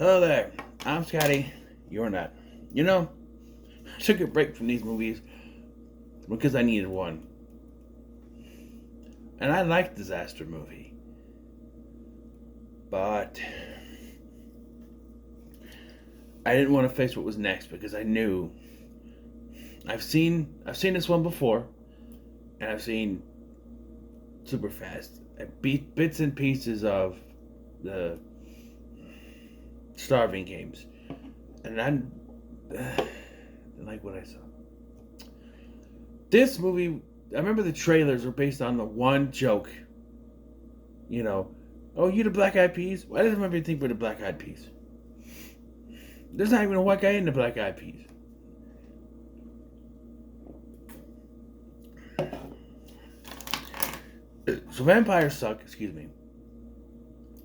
Hello there. I'm Scotty. You're not. You know, I took a break from these movies because I needed one. And I like disaster movie. But I didn't want to face what was next because I knew I've seen this one before, and I've seen super fast bits and pieces of the starving games, and I didn't like what I saw. This movie, I remember the trailers were based on the one joke. You know, oh, you the Black Eyed Peas? Why does everybody think we're the Black Eyed Peas? There's not even a white guy in the Black Eyed Peas. So Vampires Suck, excuse me,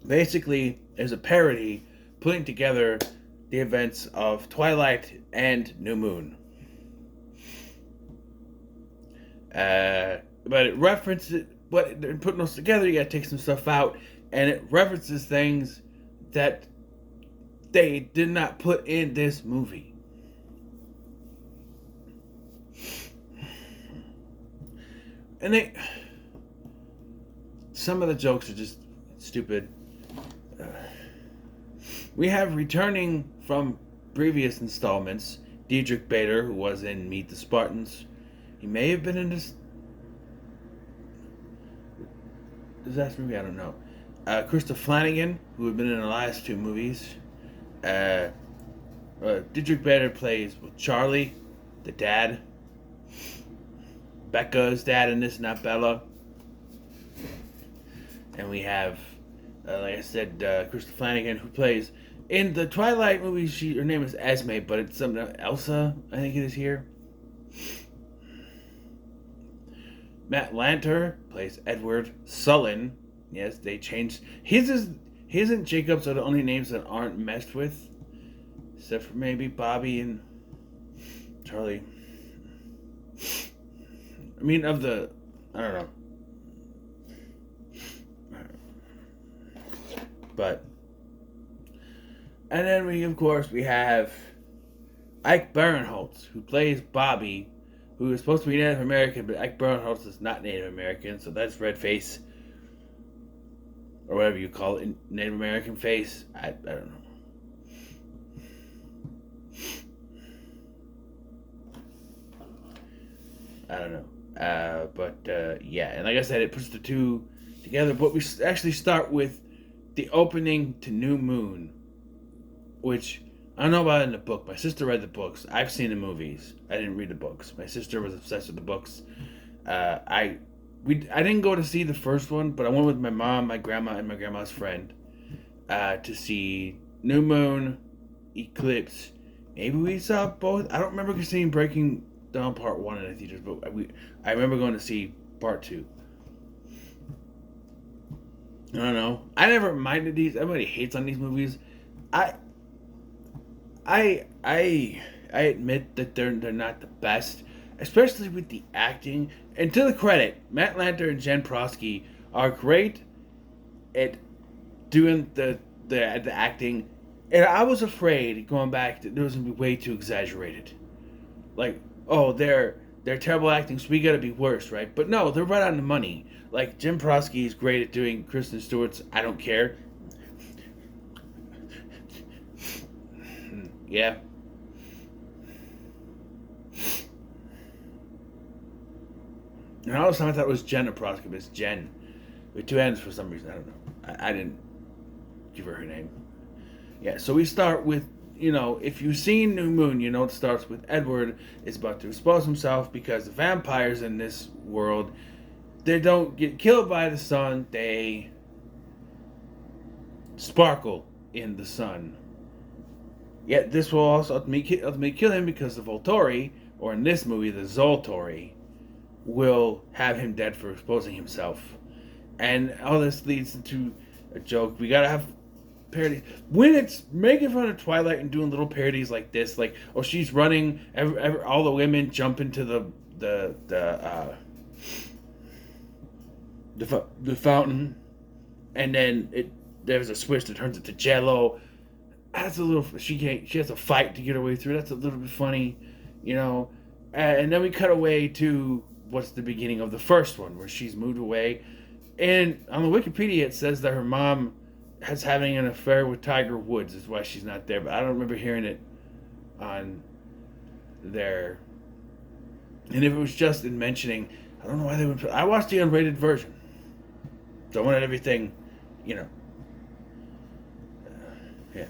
basically is a parody putting together the events of Twilight and New Moon. But it references, but in putting those together, you gotta take some stuff out, and it references things that they did not put in this movie. And some of the jokes are just stupid. We have returning from previous installments, Diedrich Bader, who was in Meet the Spartans. He may have been in this disaster movie, I don't know. Krista Flanagan, who had been in the last two movies. Diedrich Bader plays Charlie, the dad. Becca's dad in this, not Bella. And we have, like I said, Krista Flanagan, who plays in the Twilight movie. Her name is Esme, but it's something Elsa, I think it is here. Matt Lanter plays Edward Sullen. Yes, they changed his and Jacob's are the only names that aren't messed with, except for maybe Bobby and Charlie. I mean, I don't know. But, and then we have Ike Barinholtz, who plays Bobby, who is supposed to be Native American, but Ike Barinholtz is not Native American, so that's red face, or whatever you call it, Native American face. I don't know. I don't know. Yeah, and like I said, it puts the two together, but we actually start with the opening to New Moon, which I don't know about in the book. My sister read the books. I've seen the movies. I didn't read the books. My sister was obsessed with the books. I didn't go to see the first one, but I went with my mom, my grandma, and my grandma's friend to see New Moon, Eclipse. Maybe we saw both. I don't remember seeing Breaking Down Part 1 in the theaters, but I remember going to see Part 2. I don't know. I never minded these. Everybody hates on these movies. I admit that they're not the best, especially with the acting. And to the credit, Matt Lanter and Jen Prosky are great at doing the acting. And I was afraid going back that it was gonna be way too exaggerated. Like, oh, they're terrible acting, so we gotta be worse, right? But no, they're right on the money. Like, Jim Prosky is great at doing Kristen Stewart's I Don't Care. Yeah. And all the time I thought it was Jenna Prosky, but it's Jen. With two N's for some reason, I don't know. I didn't give her name. Yeah, so we start with, if you've seen New Moon, it starts with Edward is about to expose himself because the vampires in this world, they don't get killed by the sun, they sparkle in the sun. Yet this will also ultimately kill him because the Volturi, or in this movie, the Zoltori, will have him dead for exposing himself. And all this leads into a joke. We gotta have parodies. When it's making fun of Twilight and doing little parodies like this, like, oh, she's running, all the women jump into the fountain, and then there's a switch that turns it to Jello. that's a little. She can't. She has to fight to get her way through. That's a little bit funny, you know. And then we cut away to what's the beginning of the first one, where she's moved away, and on the Wikipedia it says that her mom has having an affair with Tiger Woods is why she's not there. But I don't remember hearing it on there. And if it was just in mentioning, I don't know why they would. I watched the unrated version, so I wanted everything, you know. Yeah.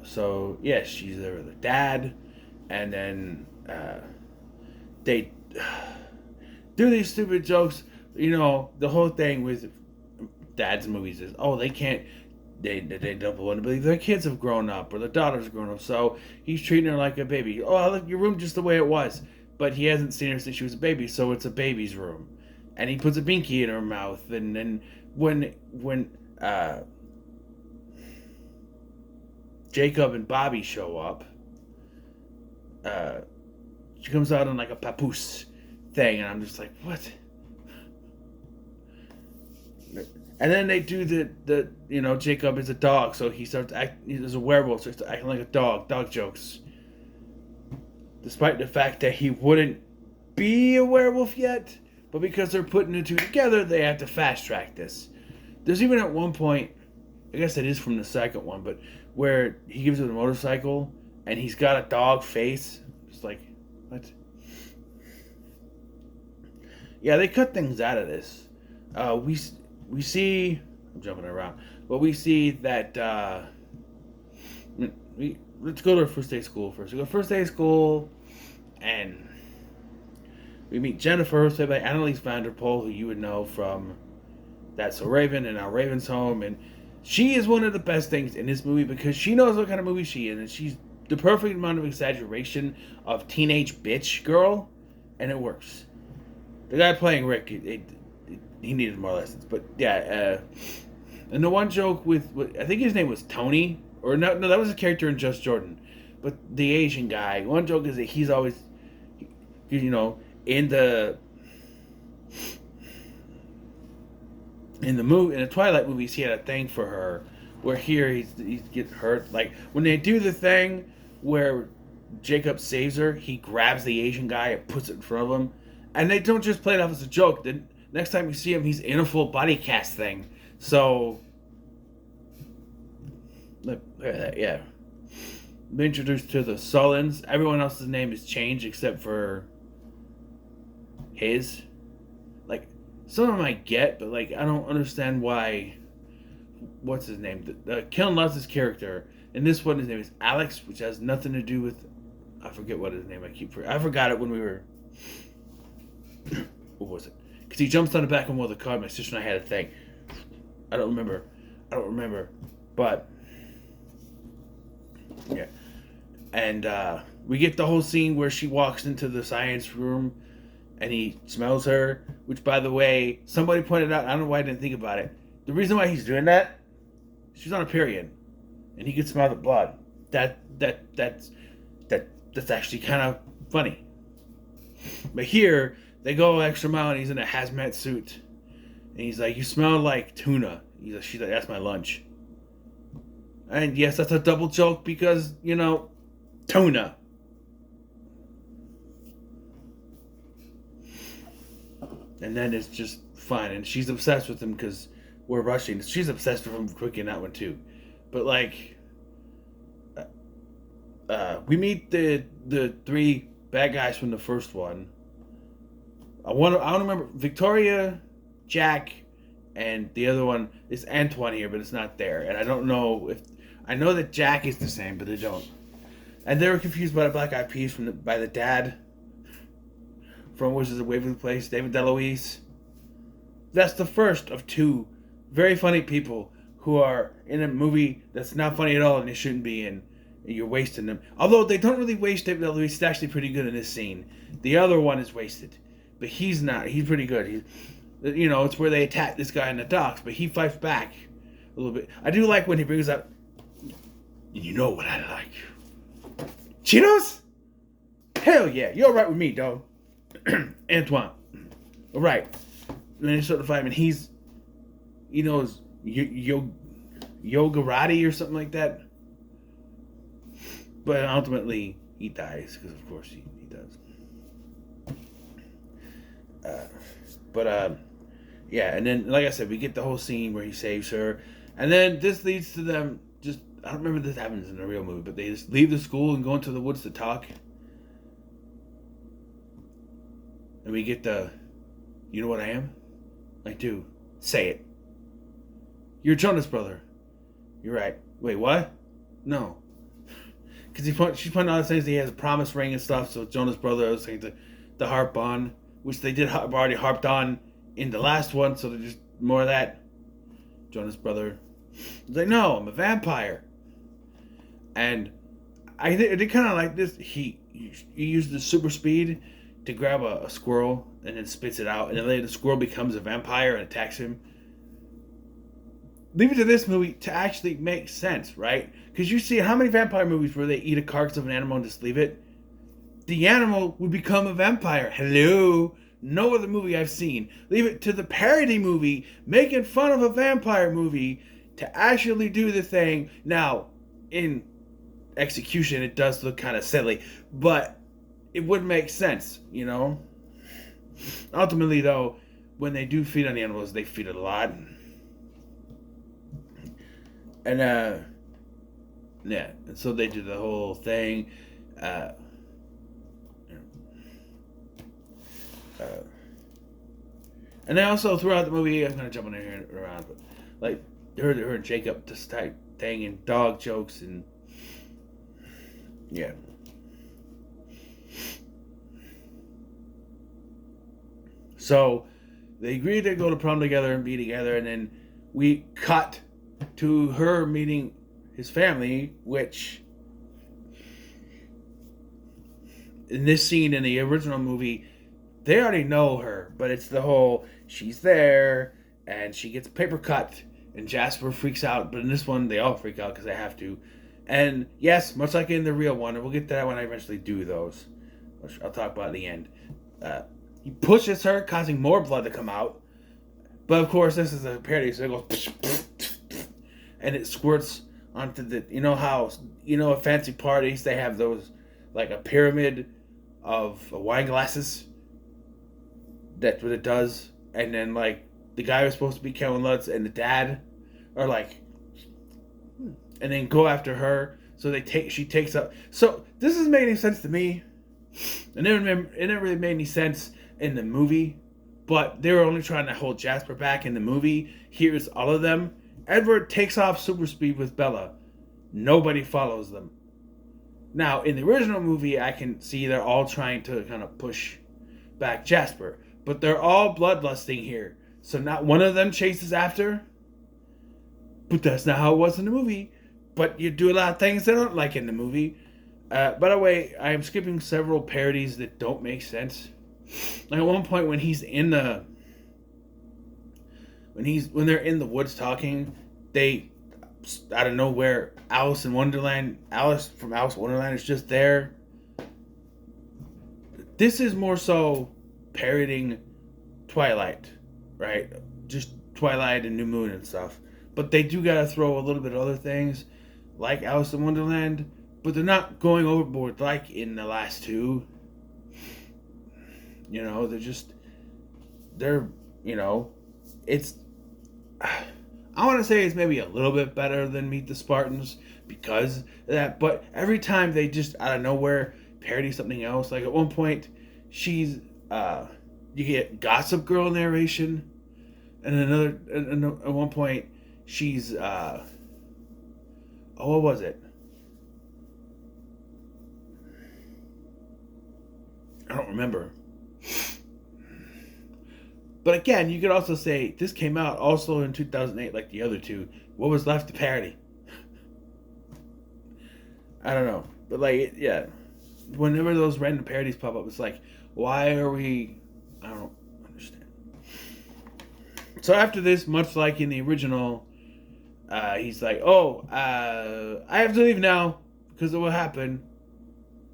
So yeah, she's there with her dad, and then they do these stupid jokes. You know, the whole thing with dad's movies is, oh, they can't. They don't want to believe their kids have grown up or their daughter's grown up, so he's treating her like a baby. Oh, I left your room just the way it was, but he hasn't seen her since she was a baby, so it's a baby's room, and he puts a binky in her mouth, and then when Jacob and Bobby show up, she comes out on like a papoose thing, and I'm just like, what? And then they do the you know, Jacob is a dog, so he starts acting, he's a werewolf, so he starts acting like a dog jokes. Despite the fact that he wouldn't be a werewolf yet, but because they're putting the two together, they have to fast track this. There's even at one point, I guess it is from the second one, but where he gives her the motorcycle, and he's got a dog face. It's like, what? Yeah, they cut things out of this. We see, I'm jumping around, but we see that let's go to our first day of school first. We go first day of school, and we meet Jennifer, played by Annalise Vanderpool, who you would know from That's So Raven and Now Raven's Home, and she is one of the best things in this movie because she knows what kind of movie she is, and she's the perfect amount of exaggeration of teenage bitch girl, and it works. The guy playing Rick, he needed more lessons, but yeah. And the one joke with I think his name was Tony, or no, that was a character in Just Jordan, but the Asian guy. One joke is that he's always, you know, in the Twilight movies, he had a thing for her, where here he's get hurt. Like when they do the thing where Jacob saves her, he grabs the Asian guy and puts it in front of him, and they don't just play it off as a joke. Then next time you see him, he's in a full body cast thing. So, yeah. We're introduced to the Sullins. Everyone else's name is changed except for his. Like, some of them I get, but like I don't understand why. What's his name? Ken Lutz's character in this one, his name is Alex, which has nothing to do with. I forget what his name. I forgot it when we were. What was it? Because he jumps on the back of one of the car. My sister and I had a thing. I don't remember. But yeah, and we get the whole scene where she walks into the science room, and he smells her. Which, by the way, somebody pointed out. I don't know why I didn't think about it. The reason why he's doing that, she's on a period, and he can smell the blood. That's actually kind of funny. But here they go extra mile, and he's in a hazmat suit, and he's like, "You smell like tuna." She's like, "That's my lunch." And yes, that's a double joke because, you know, tuna. And then it's just fine, and she's obsessed with him because we're rushing. She's obsessed with him quick in that one too. But like, we meet the three bad guys from the first one. I want to remember Victoria, Jack, and the other one is Antoine here, but it's not there. And I don't know if I know that Jack is the same, but they don't. And they were confused by the Black Eyed Peas by the dad from Wizards of Waverly Place, David DeLuise. That's the first of two very funny people who are in a movie that's not funny at all and they shouldn't be in. And you're wasting them. Although they don't really waste David DeLuise, he's actually pretty good in this scene. The other one is wasted, but he's not. He's pretty good. It's where they attack this guy in the docks, but he fights back a little bit. I do like when he brings up, "You know what I like? Cheetos? Hell yeah, you're right with me, dog." Antoine. All right. And then they start to fight him, and he knows Yogarati or something like that. But ultimately, he dies, because of course he does. But yeah, and then, like I said, we get the whole scene where he saves her. And then this leads to them just, I don't remember if this happens in the real movie, but they just leave the school and go into the woods to talk. And we get the, you know what I am? I do. Say it. You're Jonas Brother. You're right. Wait, what? No. Because she's pointing out things, he has a promise ring and stuff, so Jonas Brother was saying the harp on, which they did already harped on in the last one, so they're just more of that. Jonas Brother. He's like, no, I'm a vampire. And I did kind of like this. He used the super speed to grab a squirrel and then spits it out, and then later the squirrel becomes a vampire and attacks him. Leave it to this movie to actually make sense, right? Because you see how many vampire movies where they eat a carcass of an animal and just leave it? The animal would become a vampire. Hello? No other movie I've seen. Leave it to the parody movie making fun of a vampire movie to actually do the thing. Now, in execution, it does look kind of silly, but it would make sense, you know? Ultimately, though, when they do feed on the animals, they feed it a lot. And, yeah, and so they do the whole thing. And then also throughout the movie, I'm gonna jump on here and around, but like her and Jacob just start banging dog jokes and yeah. So they agree to go to prom together and be together, and then we cut to her meeting his family, which in this scene in the original movie, they already know her, but it's the whole she's there and she gets a paper cut and Jasper freaks out. But in this one, they all freak out because they have to. And yes, much like in the real one, and we'll get to that when I eventually do those, which I'll talk about at the end. He pushes her, causing more blood to come out. But of course, this is a parody, so it goes and it squirts onto the. You know how at fancy parties they have those like a pyramid of wine glasses. That's what it does. And then, like, the guy who's supposed to be Kellen Lutz and the dad are like, and then go after her. So she takes up. So this doesn't make any sense to me. It never really made any sense in the movie. But they were only trying to hold Jasper back in the movie. Here's all of them. Edward takes off super speed with Bella. Nobody follows them. Now, in the original movie, I can see they're all trying to kind of push back Jasper. But they're all bloodlusting here. So not one of them chases after. But that's not how it was in the movie. But you do a lot of things they don't like in the movie. By the way, I am skipping several parodies that don't make sense. Like at one point when he's in the... When they're in the woods talking, they... out of nowhere, Alice from Alice in Wonderland is just there. This is more so parodying Twilight, right? Just Twilight and New Moon and stuff. But they do gotta throw a little bit of other things, like Alice in Wonderland, but they're not going overboard like in the last two. You know, it's... I want to say it's maybe a little bit better than Meet the Spartans because of that, but every time they just out of nowhere parody something else. Like at one point, she's you get Gossip Girl narration, and at one point she's what was it? I don't remember. But again, you could also say this came out also in 2008, like the other two. What was left to parody? I don't know, but like, yeah, whenever those random parodies pop up, it's like, why are we? I don't understand. So after this, much like in the original, he's like, "Oh, I have to leave now because of what happened."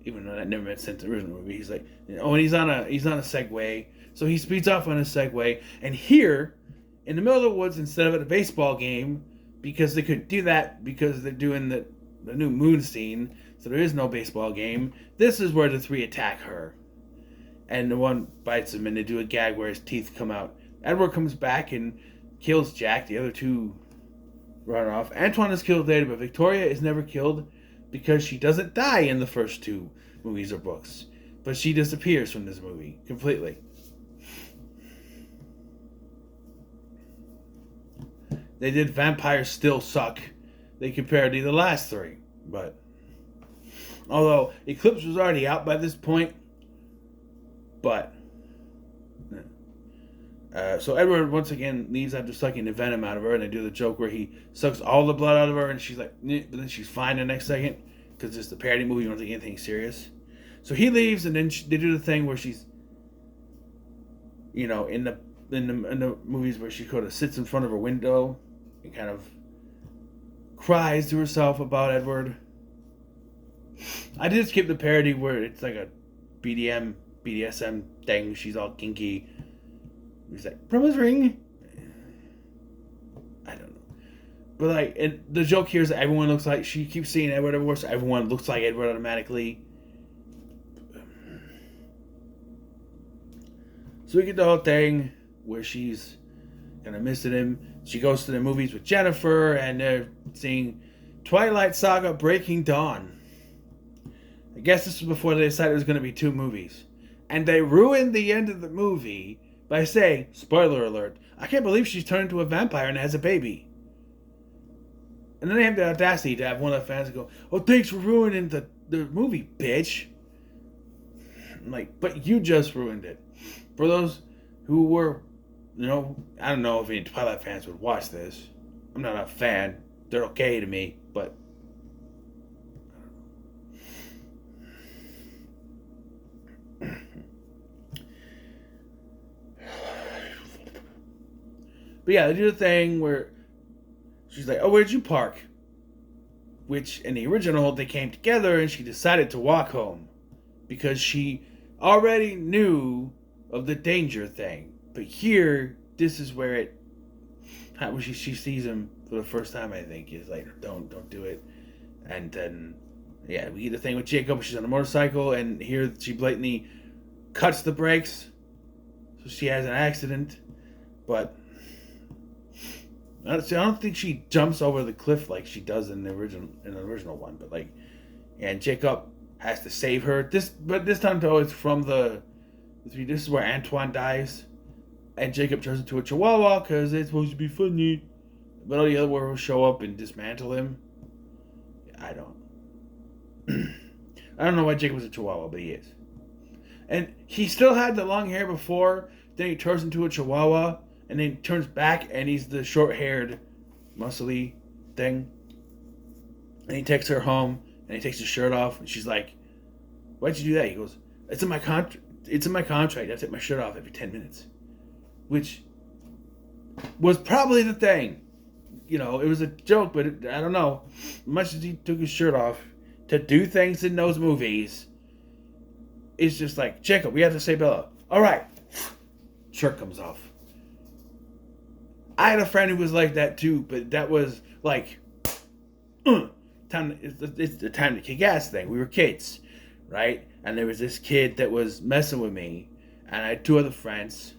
Even though that never made sense in the original movie, he's like, "Oh," and he's on a Segway. So he speeds off on his Segway, and here, in the middle of the woods, instead of at a baseball game, because they couldn't do that because they're doing the new moon scene, so there is no baseball game. This is where the three attack her. And the one bites him, and they do a gag where his teeth come out. Edward comes back and kills Jack. The other two run off. Antoine is killed later, but Victoria is never killed because she doesn't die in the first two movies or books. But she disappears from this movie completely. They did Vampires Still Suck. They compared to the last three. But although Eclipse was already out by this point, but so Edward once again leaves after sucking the venom out of her, and they do the joke where he sucks all the blood out of her, and she's like, but then she's fine the next second because it's the parody movie. You don't think anything serious. So he leaves, and then they do the thing where she's, in the movies where she kind of sits in front of her window and kind of cries to herself about Edward. I did skip the parody where it's like a BDSM thing. She's all kinky. He's like, promise ring. I don't know. But like, and the joke here is that everyone looks like, she keeps seeing Edward everywhere, so everyone looks like Edward automatically. So we get the whole thing where she's kind of missing him. She goes to the movies with Jennifer, and they're seeing Twilight Saga Breaking Dawn. I guess this was before they decided it was going to be 2 movies. And they ruined the end of the movie by saying, spoiler alert, I can't believe she's turned into a vampire and has a baby. And then they have the audacity to have one of the fans go, oh, thanks for ruining the movie, bitch. I'm like, but you just ruined it. For those who were, I don't know if any Twilight fans would watch this. I'm not a fan. They're okay to me, but But yeah, they do the thing where she's like, oh, where'd you park? Which, in the original, they came together and she decided to walk home. Because she already knew of the danger thing. But here, this is where when she sees him for the first time, I think, is like, don't do it. And then, yeah, we get the thing with Jacob. She's on a motorcycle, and here she blatantly cuts the brakes. So she has an accident. But I don't think she jumps over the cliff like she does in the original one, but like, and Jacob has to save her. This time though, it's from this is where Antoine dies, and Jacob turns into a chihuahua because it's supposed to be funny, but all the other werewolves show up and dismantle him. I don't know why Jacob was a chihuahua, but he is, and he still had the long hair before. Then he turns into a chihuahua. And then turns back, and he's the short-haired, muscly thing. And he takes her home, and he takes his shirt off, and she's like, "Why'd you do that?" He goes, "It's in my contract. It's in my contract. I take my shirt off every 10 minutes," which was probably the thing. It was a joke, but I don't know. Much as he took his shirt off to do things in those movies, it's just like, Jacob, we have to save Bella. All right, shirt comes off. I had a friend who was like that too, but that was like, it's the time to kick ass thing. We were kids, right? And there was this kid that was messing with me, and I had 2 other friends.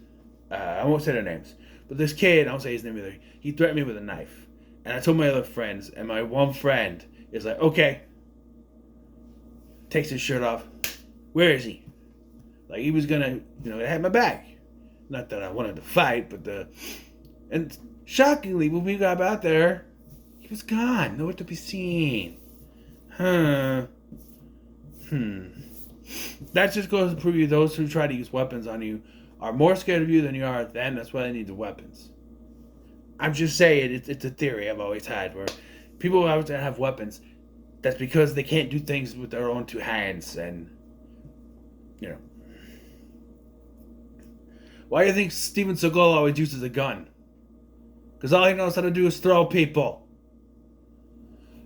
I won't say their names, but this kid, I won't say his name either. He threatened me with a knife, and I told my other friends, and my one friend is like, okay, takes his shirt off. Where is he? Like he was gonna, have my back. Not that I wanted to fight, but and shockingly, when we got out there, he was gone. Nowhere to be seen. That just goes to prove you those who try to use weapons on you are more scared of you than you are of them. That's why they need the weapons. I'm just saying, it's a theory I've always had where people who have weapons, that's because they can't do things with their own 2 hands. And, why do you think Steven Seagal always uses a gun? Because all he knows how to do is throw people.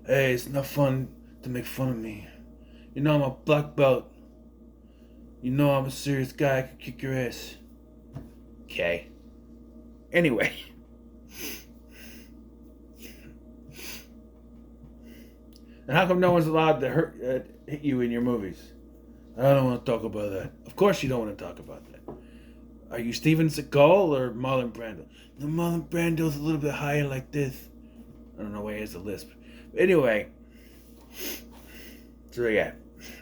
Hey, it's not fun to make fun of me. I'm a black belt. I'm a serious guy. I could kick your ass. Okay. Anyway. And how come no one's allowed to hit you in your movies? I don't want to talk about that. Of course you don't want to talk about that. Are you Steven Seagal or Marlon Brando? The Marlon Brando's a little bit higher like this. I don't know why he has a lisp. But anyway. So yeah.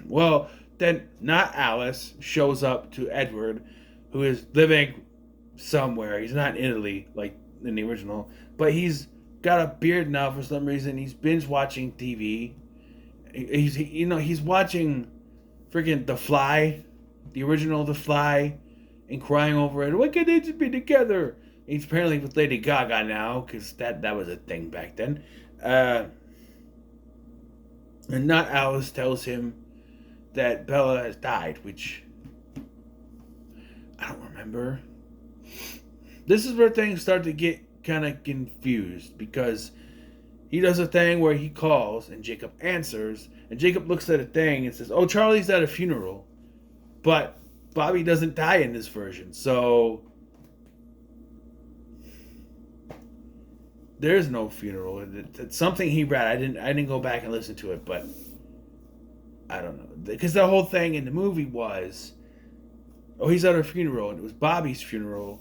Well, then not Alice shows up to Edward, who is living somewhere. He's not in Italy like in the original, but he's got a beard now for some reason. He's binge watching TV. He's watching freaking The Fly, the original The Fly, and crying over it. Why can't they just be together? He's apparently with Lady Gaga now, because that was a thing back then. And not Alice tells him that Bella has died, which I don't remember. This is where things start to get kind of confused, because he does a thing where he calls and Jacob answers, and Jacob looks at a thing and says, "Oh, Charlie's at a funeral," but Bobby doesn't die in this version, so there's no funeral. It's something he read. I didn't go back and listen to it, but I don't know, because the whole thing in the movie was, oh, he's at her funeral, and it was Bobby's funeral,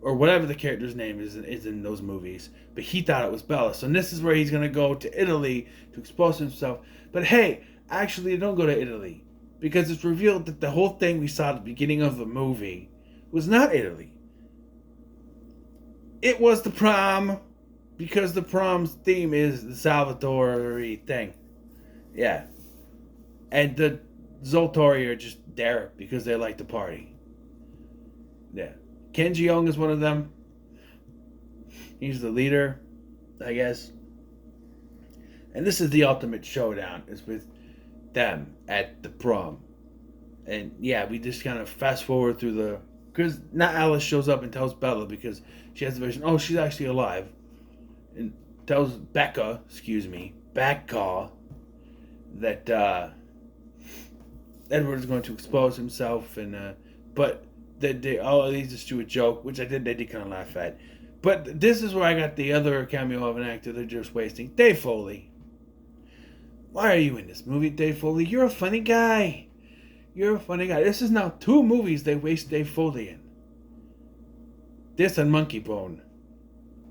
or whatever the character's name is in those movies, but he thought it was Bella. So this is where he's going to go to Italy to expose himself. But hey, actually, don't go to Italy, because it's revealed that the whole thing we saw at the beginning of the movie was not Italy. It was the prom, because the prom's theme is the Salvatore thing. Yeah. And the Zoltori are just there because they like to party. Yeah. Ken Jeong is one of them. He's the leader, I guess. And this is the ultimate showdown. It's with them at the prom. And yeah, we just kind of fast forward through the... Because now Alice shows up and tells Bella, because she has the vision, oh, she's actually alive. And tells Becca, that Edward is going to expose himself, and but they just do a joke, which they did kind of laugh at. But this is where I got the other cameo of an actor they're just wasting, Dave Foley. Why are you in this movie, Dave Foley? You're a funny guy. This is now 2 movies they waste Dave Foley in. This and Monkey Bone.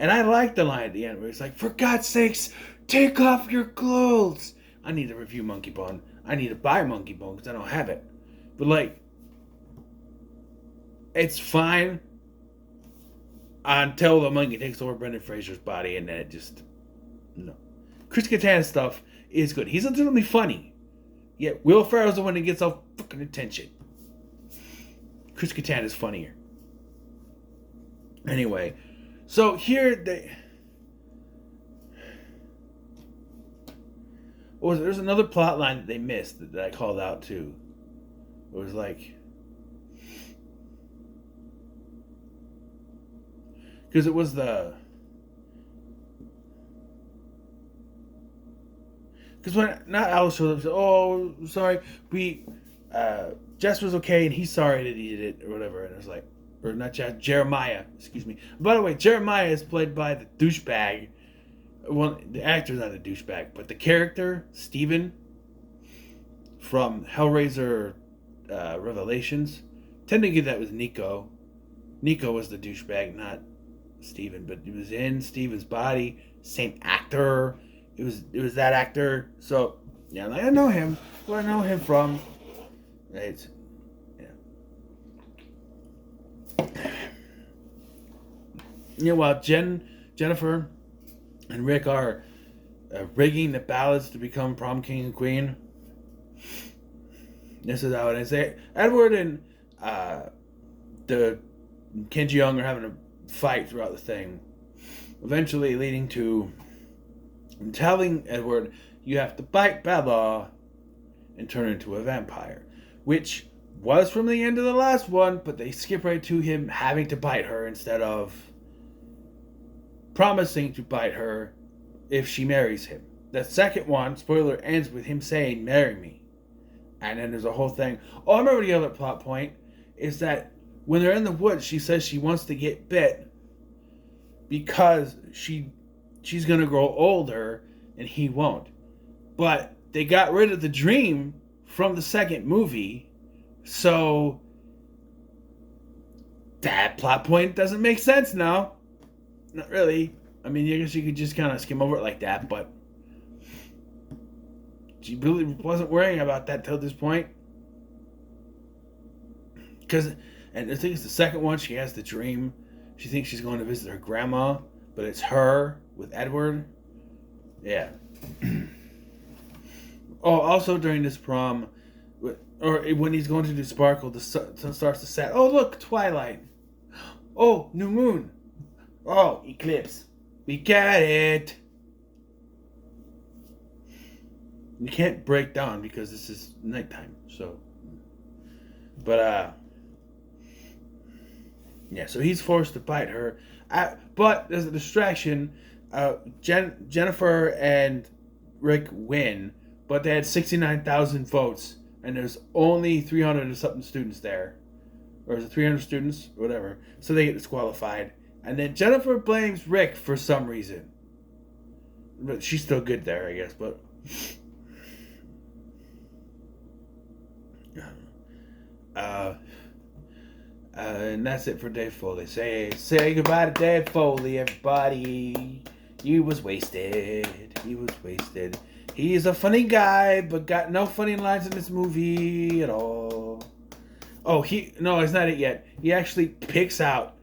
And I like the line at the end where it's like, for God's sakes, take off your clothes. I need to review Monkey Bone. I need to buy Monkey Bone because I don't have it. But like, it's fine until the monkey takes over Brendan Fraser's body, and then it just, no. Chris Kattan's stuff is good. He's legitimately funny. Yet Will Ferrell's the one that gets all fucking attention. Chris Kattan is funnier. Anyway, so here there's another plot line that they missed that I called out too. It was like, because it was because when not Alice showed up, said, "Oh, sorry, Jess was okay and he's sorry that he did it," or whatever, and it was like, or not Jess, Jeremiah, excuse me. By the way, Jeremiah is played by the douchebag. Well, the actor's not a douchebag, but the character, Steven, from Hellraiser Revelations, tend to get that was Nico. Nico was the douchebag, not Steven, but it was in Steven's body, same actor. It was that actor. So, yeah, like, I know him. Where I know him from. It's, yeah. While Jennifer and Rick are rigging the ballots to become prom king and queen, this is how it is. Edward and the Ken Jeong are having a fight throughout the thing, eventually leading to telling Edward, you have to bite Bella and turn into a vampire, which was from the end of the last one, but they skip right to him having to bite her instead of promising to bite her if she marries him. The second one, spoiler, ends with him saying, "Marry me." And then there's a whole thing. Oh, I remember the other plot point is that when they're in the woods, she says she wants to get bit because she's going to grow older and he won't. But they got rid of the dream from the second movie, so that plot point doesn't make sense now. Not really. I mean, I guess you could just kind of skim over it like that, but she really wasn't worrying about that till this point. And the thing is, the second one, she has the dream. She thinks she's going to visit her grandma, but it's her with Edward. Yeah. Oh, also during this prom, or when he's going to do Sparkle, the sun starts to set. Oh, look, twilight. Oh, new moon. Oh, eclipse. We got it. You can't break down because this is nighttime. So, but yeah. So he's forced to bite her. But there's a distraction. Jennifer and Rick win, but they had 69,000 votes, and there's only 300 or something students there, or is it 300 students, or whatever? So they get disqualified, and then Jennifer blames Rick for some reason, but she's still good there, I guess. But and that's it for Dave Foley. Say goodbye to Dave Foley, everybody. He was wasted. He was wasted. He's a funny guy, but got no funny lines in this movie at all. Oh, no, it's not it yet. He actually picks out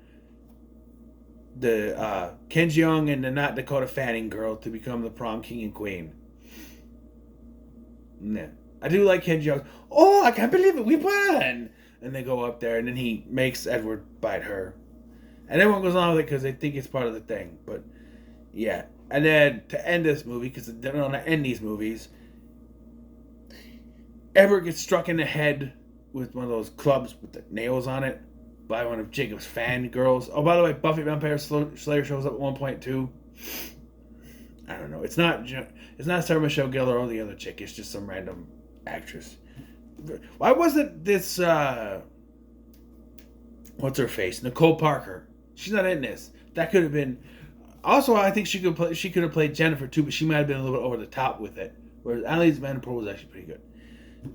the Ken Jeong and the not Dakota Fanning girl to become the prom king and queen. Yeah. I do like Ken Jeong. Oh, I can't believe it. We won. And they go up there, and then he makes Edward bite her. And everyone goes on with it because they think it's part of the thing. But, yeah. And then, to end this movie, because they don't want to end these movies, Edward gets struck in the head with one of those clubs with the nails on it by one of Jacob's fan girls. Oh, by the way, Buffy Vampire Slayer shows up at one point, too. I don't know. It's not Sarah Michelle Gellar or the other chick. It's just some random actress. Why wasn't this what's her face, Nicole Parker? She's not in this. That could have been. Also, I think she could have played Jennifer too, but she might have been a little bit over the top with it. Whereas Annalise Vanderpool was actually pretty good.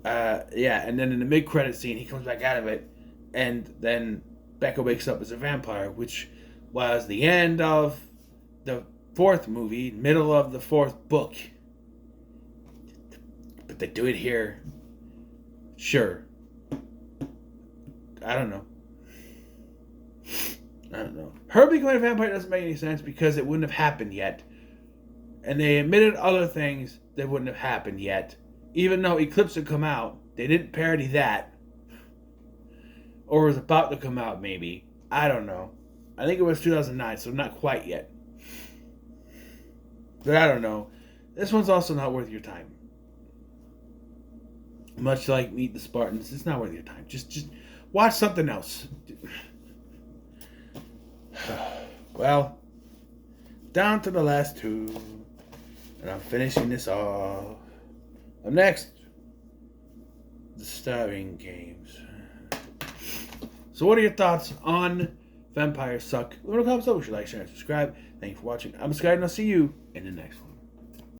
Yeah, and then in the mid-credit scene, he comes back out of it, and then Becca wakes up as a vampire, which was the end of the fourth movie, middle of the fourth book. But they do it here. Sure. I don't know. Her becoming a vampire doesn't make any sense because it wouldn't have happened yet. And they admitted other things that wouldn't have happened yet. Even though Eclipse had come out, they didn't parody that. Or was about to come out, maybe. I don't know. I think it was 2009, so not quite yet. But I don't know. This one's also not worth your time. Much like Meet the Spartans, it's not worth your time. Just watch something else. Well, down to the last two, and I'm finishing this off. Up next, the Starving Games. So what are your thoughts on Vampires Suck? Leave a comment below. Should like, share, and subscribe. Thank you for watching. I'm Sky, and I'll see you in the next one.